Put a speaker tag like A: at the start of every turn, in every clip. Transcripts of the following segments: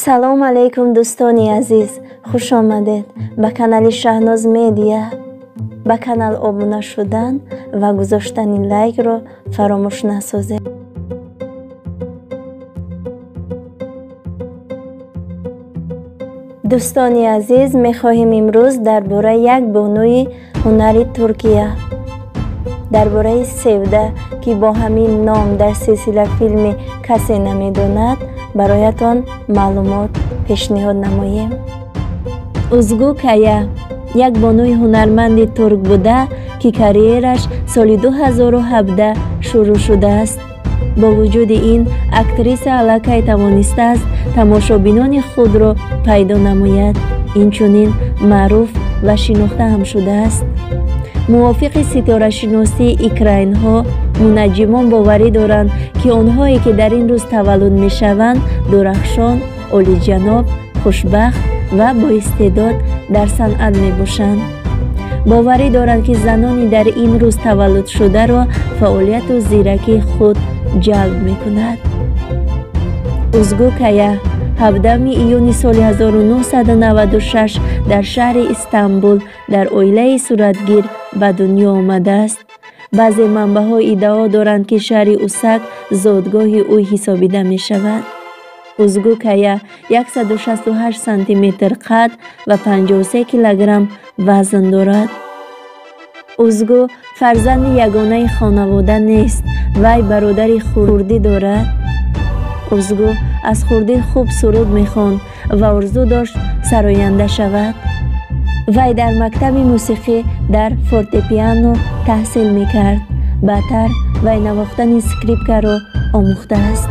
A: салом алейкум дӯстони азиз, хуш омадед ба канали Шаҳноз медия. ба канал обуна шудан ва гузоштани лайкро фаромӯш насозед. дӯстони азиз, мехоҳем имрӯз дар бораи як бонуи ҳунари Туркия, дар бораи Севда ки бо ҳамин ном дар силсила филми «Касе намедонад» бароятон маълумот пешниҳод намоем. Узгу Кая як бонуи ҳунарманди турк буда ки карьераш соли 2017 шурӯъ шудааст. бо вуҷуди ин актриса аллакай тавонистааст тамошобинони худро пайдо намояд, инчунин маъруф ва шинохта ҳам шудааст. мувофиқи ситорашиносии икраинҳо, мунаҷҷимон боварӣ доранд ки онҳое ки дар ин рӯз таваллуд мешаванд дурахшон, олиҷаноб, хушбахт ва боистеъдод дар санъат мебошанд. боварӣ доранд ки занони дар ин рӯз таваллудшударо фаъолияту зиракии худ ҷалб мекунад. узгу Кая 17 июни соли 1996 дар шаҳри Истанбул дар оилаи суратгир ба дунё омадааст. баъзе манбаъҳо иддао доранд ки шаҳри Усак зодгоҳи ӯ ҳисобида мешавад. узгу Кая 168 сантиметр қад ва 53 килограмм вазн дорад. узгу фарзанди ягонаи хонавода нест, вай бародари хурдӣ дорад. узгу аз хурдӣ хуб суруд мехонд ва орзу дошт сароянда шавад. вай дар мактаби мусиқӣ дар фортепиано таҳсил мекард. баъдтар вай навохтани скрипкаро омӯхтааст.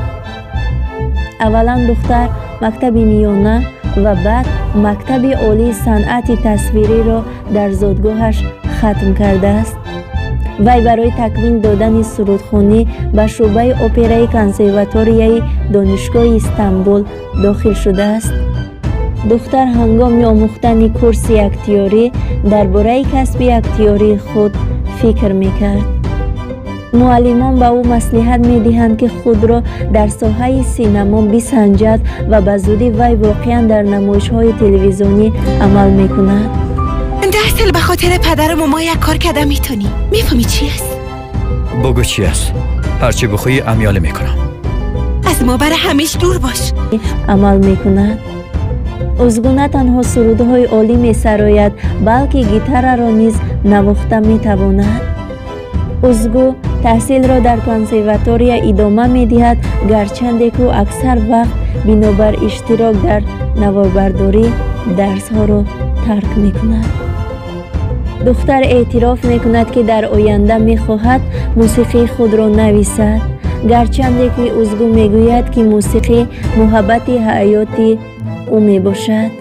A: аввалан духтар мактаби миёна ва баъд мактаби олии санъати тасвириро дар зодгоҳаш хатм кардааст. вай барои такмил додани сурудхонӣ ба шуъбаи операи консерваторияи донишгоҳи Истанбул дохил шудааст. духтар ҳангоми омӯхтани курси актёрӣ дар бораи касби актёрии худ фикр мекард. муаллимон ба ӯ маслиҳат медиҳанд ки худро дар соҳаи синемо бисанҷад ва ба зудӣ вай воқеан дар намоишҳои телевизионӣ амал мекунад.
B: 10 سال به خاطر پدرم و ما یک کار کردم. میفهمی چی است؟
C: بگو چی است؟ هرچی بخوایی امیاله میکنم.
B: از ما برای همیشه دور باش.
A: عمل میکند. узгу на танҳо сурудҳои олӣ месарояд, балки гитараро низ навохта метавонад. узгу таҳсилро дар консерватория идома медиҳад, гарчанде ки ӯ аксар вақт бинобар иштирок дар наворбардорӣ дарсҳоро тарк мекунад. духтар эътироф мекунад ки дар оянда мехоҳад мусиқии худро нависад, гарчанде ки узгу мегӯяд ки мусиқӣ муҳаббати ҳаёти ӯ мебошад.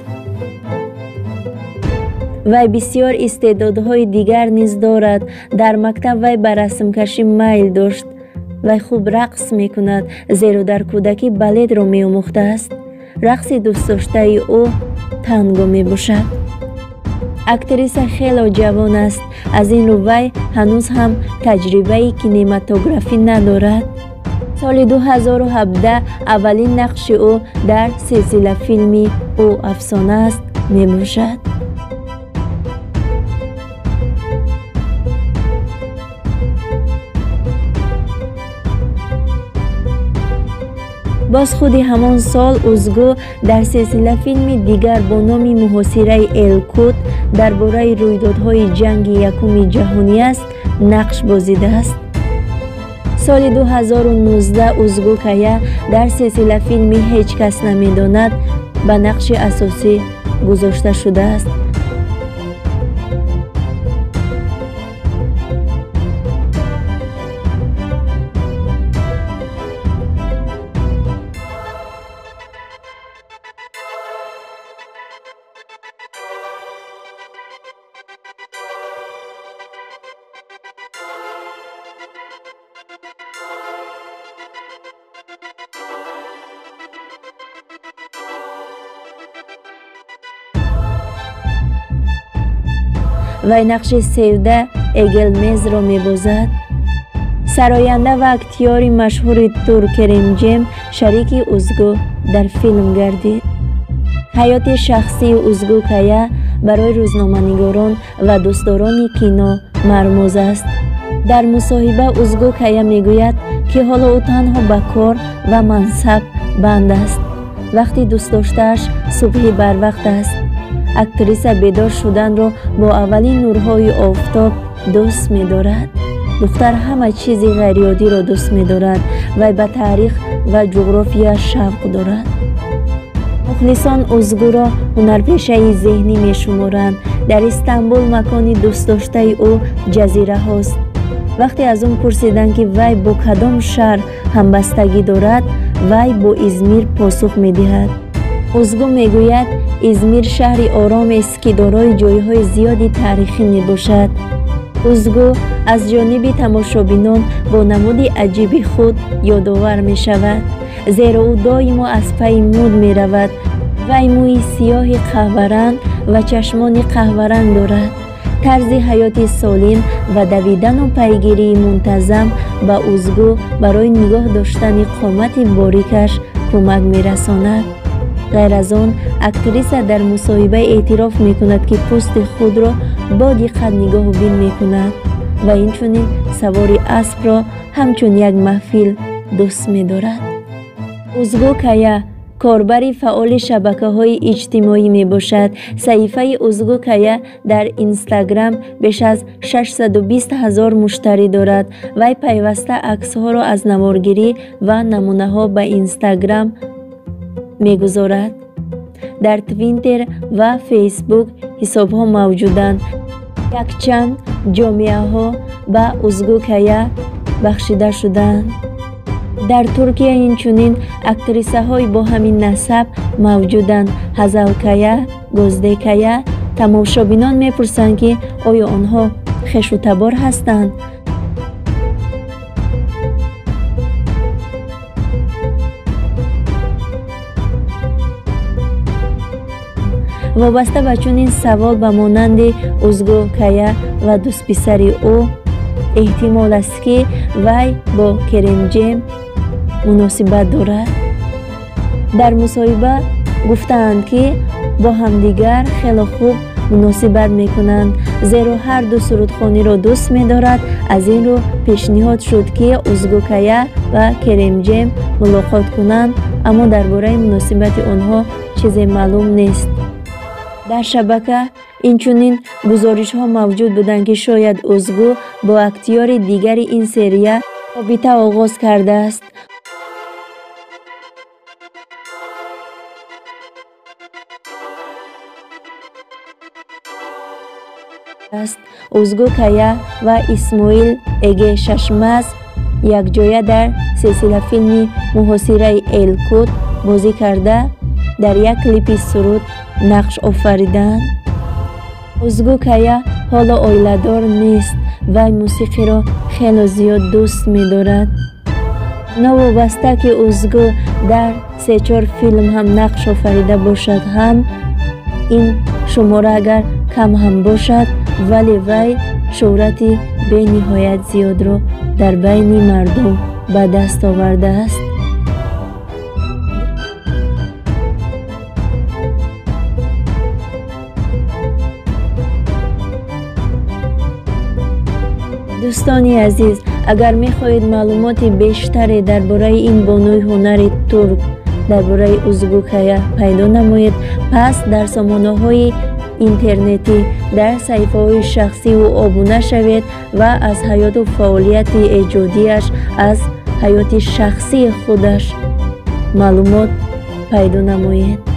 A: вай бисёр истеъдодҳои дигар низ дорад. дар мактаб вай ба расмкашӣ майл дошт. вай хуб рақс мекунад, зеро дар кӯдакӣ балетро меомӯхтааст. рақси дӯстдоштаи ӯ танго мебошад. актриса хело ҷавон аст, аз ин рӯ вай ҳанӯз ҳам таҷрибаи кинематографӣ надорад. соли 2017 аввалин нақши ӯ дар силсила филми «Ӯ афсона аст» мебошад. боз худи ҳамон сол узгу дар силсила филми дигар бо номи «Муҳосираи Элкут» дар бораи рӯйдодҳои ҷанги якуми ҷаҳонӣ аст нақш бозидааст. соли 2019 узгу Кая дар силсила филми «Ҳеҷ кас намедонад» ба нақши асосӣ гузошта шудааст. вай нақши Севда Эгелмезро мебозад. сароянда ва актёри машҳури турк Керемҷем шарики узгу дар филм гардид. ҳаёти шахсии Узгу Кая барои рӯзноманигорон ва дӯстдорони кино мармӯз аст. дар мусоҳиба Узгу Кая мегӯяд, ки ҳоло ӯ танҳо ба кор ва мансаб банд аст. вақти дӯстдоштааш субҳи барвақт аст. актриса бедор шуданро бо аввалин нурҳои офтоб дӯст медорад. духтар ҳама чизи ғайриоддиро дӯст медорад. вай ба таърих ва ҷуғрофия шавқ дорад. мухлисон Узгуро ҳунарпешаи зеҳнӣ мешуморанд. дар Истанбул макони дӯстдоштаи ӯ ҷазираҳост. вақте аз он пурсиданд, ки вай бо кадом шаҳр ҳамбастагӣ дорад, вай бо Измир посух медиҳад. Узгу мегӯяд, Измир шаҳри оромест, ки дорои ҷойҳои зиёди таърихӣ мебошад. Узгу аз ҷониби тамошобинон бо намуди аҷиби худ ёдовар мешавад, зеро ӯ доимо аз пайи мӯд меравад. вай мӯи сиёҳи қаҳваранг ва чашмони қаҳваранг дорад. тарзи ҳаёти солим ва давидану пайгирии мунтазам ба Узгу барои нигоҳ доштани қомати борикаш кӯмак мерасонад. ғайр аз он, актриса дар мусоҳиба эътироф мекунад, ки пӯсти худро бо диққат нигоҳубин мекунад ва инчунин савори аспро ҳамчун як маҳфил дӯст медорад. Узгу Кая корбари фаъоли шабакаҳои иҷтимоӣ мебошад. саҳифаи Узгу Кая дар Инстаграм беш аз 620 000 муштарӣ дорад. вай пайваста аксҳоро аз наворгирӣ ва намунаҳо ба Инстаграм мегузорад. дар Твиттер ва Фейсбук ҳисобҳо мавҷуданд. якчанд ҷомеаҳо ба Узгу Кая бахшида шудаанд. дар Туркия инчунин актрисаҳои бо ҳамин насаб мавҷуданд. Ҳазал Кая, Гӯзде Кая. тамошобинон мепурсанд, ки оё онҳо хешу табор ҳастанд? вобаста ба чунин савол ба монанди Узгу Кая ва дӯстписари ӯ эҳтимол аст, ки вай бо Керемҷем муносибат дорад. дар мусоҳиба гуфтаанд, ки бо ҳамдигар хеле хуб муносибат мекунанд, зеро ҳар ду сурудхониро дӯст медорад. аз ин рӯ пешниҳод шуд, ки Узгу Кая ва Керемҷем мулоқот кунанд, аммо дар бораи муносибати онҳо чизе маълум нест. дар шабака инчунин гузоришҳо мавҷуд буданд, ки шояд Узгу бо актёри дигари ин серия робита оғоз кардааст. Узгу Кая ва Исмоил Эге Шашмаз якҷоя дар силсилафилми Муҳосираи Элкут бозӣ карда, дар як клипи суруд нақш офариданд. Узгу Кая ҳоло оиладор нест. вай мусиқиро хеле зиёд дӯст медорад. новобаста, ки Узгу дар 3-4 филм ҳам нақш офарида бошад, ҳам ин шумора агар кам ҳам бошад, вале вай шӯҳрати бениҳоят зиёдро дар байни мардум ба даст овардааст. дӯстони азиз, агар мехоҳед маълумоти бештаре дар бораи ин бонуи ҳунари турк, дар бораи Узгу Кая пайдо намоед, пас дар сомонаҳои интернетӣ, дар саҳифаҳои шахсӣ ӯ обуна шавед ва аз ҳаёту фаъолияти эҷодиаш, аз ҳаёти шахсии худаш маълумот пайдо намоед.